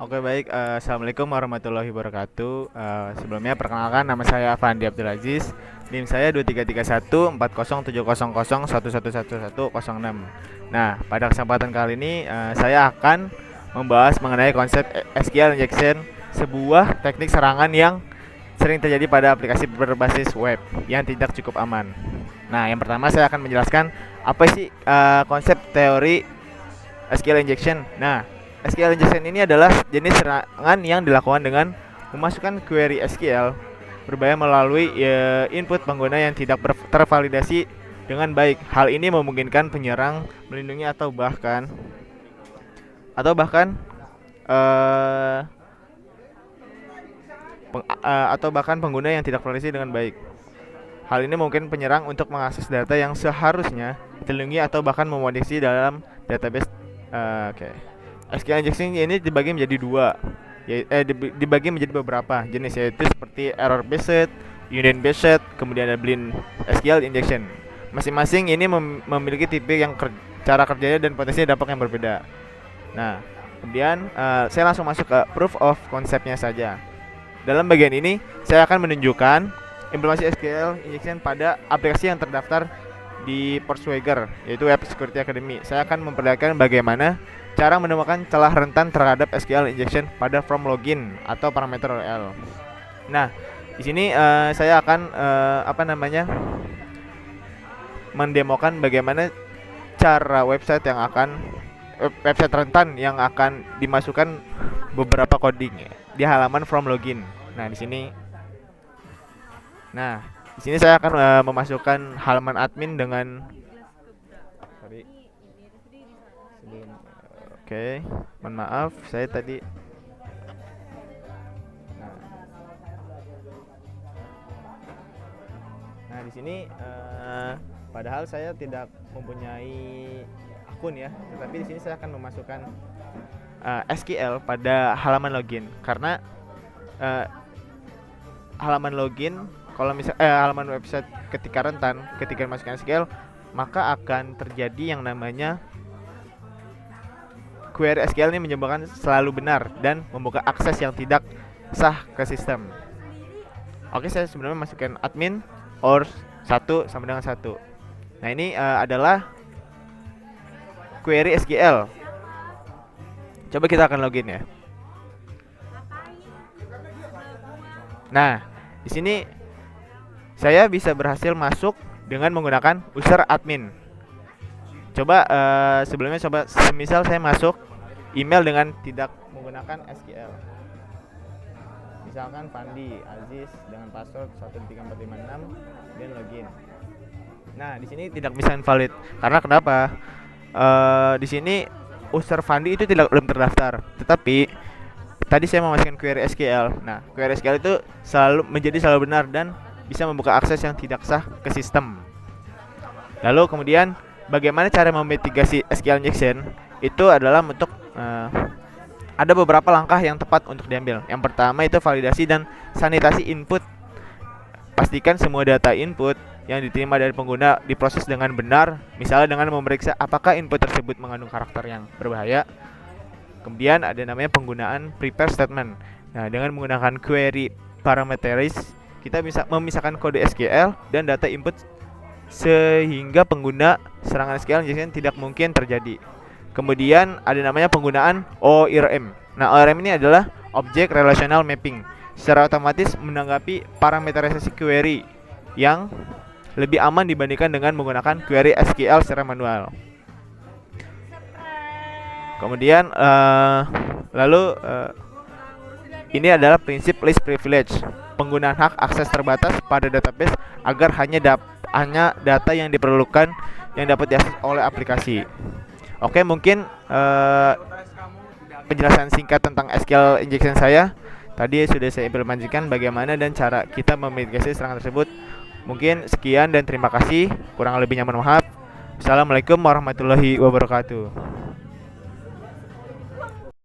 Oke baik, Assalamualaikum warahmatullahi wabarakatuh. Sebelumnya perkenalkan nama saya Fandi Abdul Aziz. NIM saya 2331407001111106. Nah, pada kesempatan kali ini saya akan membahas mengenai konsep SQL injection, sebuah teknik serangan yang sering terjadi pada aplikasi berbasis web yang tidak cukup aman. Nah, yang pertama saya akan menjelaskan apa sih konsep teori SQL injection. Nah, SQL injection ini adalah jenis serangan yang dilakukan dengan memasukkan query SQL berbahaya melalui input pengguna yang tidak tervalidasi dengan baik. Hal ini memungkinkan penyerang melindungi atau bahkan uh, pengguna yang tidak tervalidasi dengan baik. Hal ini mungkin penyerang untuk mengakses data yang seharusnya dilindungi atau bahkan memodifikasi dalam database. Oke. SQL injection ini dibagi menjadi dibagi menjadi beberapa jenis, yaitu seperti error based, union based, kemudian ada blind SQL injection. Masing-masing ini memiliki tipe yang cara kerjanya dan potensi dampak yang berbeda. Nah, kemudian saya langsung masuk ke proof of konsepnya saja. Dalam bagian ini saya akan menunjukkan implementasi SQL injection pada aplikasi yang terdaftar di Portswagger, yaitu Web Security Academy. Saya akan memperlihatkan bagaimana cara menemukan celah rentan terhadap SQL injection pada form login atau parameter URL. Nah, di sini saya akan mendemokan bagaimana cara website rentan yang akan dimasukkan beberapa coding di halaman from login. Nah, di sini saya akan memasukkan halaman admin dengan sorry. Oke, mohon maaf saya tadi. Nah, nah di sini padahal saya tidak mempunyai akun ya, tetapi di sini saya akan memasukkan SQL pada halaman login karena halaman login kalau halaman website ketika masukkan SQL, maka akan terjadi yang namanya query SQL ini menyebabkan selalu benar dan membuka akses yang tidak sah ke sistem. Oke, saya sebenarnya masukkan admin or 1 sama dengan 1. Nah, ini adalah query SQL. Coba kita akan login ya. Nah, di sini saya bisa berhasil masuk dengan menggunakan user admin. Coba sebelumnya semisal saya masuk email dengan tidak menggunakan SQL. Misalkan Fandi Aziz dengan password 13456 dan login. Nah, di sini tidak bisa invalid. Karena kenapa? Di sini user Fandi itu belum terdaftar. Tetapi tadi saya memasukkan query SQL. Nah, query SQL itu selalu benar dan bisa membuka akses yang tidak sah ke sistem. Lalu kemudian bagaimana cara memitigasi SQL injection? Itu adalah untuk ada beberapa langkah yang tepat untuk diambil. Yang pertama itu validasi dan sanitasi input. Pastikan semua data input yang diterima dari pengguna diproses dengan benar, misalnya dengan memeriksa apakah input tersebut mengandung karakter yang berbahaya. Kemudian ada namanya penggunaan prepare statement. Nah, dengan menggunakan query parameteris, kita bisa memisahkan kode SQL dan data input sehingga pengguna serangan SQL injection tidak mungkin terjadi. Kemudian ada namanya penggunaan ORM. Nah, ORM ini adalah Object Relational Mapping. Secara otomatis menanggapi parameterisasi query yang lebih aman dibandingkan dengan menggunakan query SQL secara manual. Kemudian ini adalah prinsip least privilege, penggunaan hak akses terbatas pada database agar hanya data yang diperlukan yang dapat diakses oleh aplikasi. Oke, mungkin penjelasan singkat tentang SQL injection saya tadi sudah saya implementasikan bagaimana dan cara kita memitigasi serangan tersebut. Mungkin sekian dan terima kasih. Kurang lebihnya mohon maaf. Assalamualaikum warahmatullahi wabarakatuh.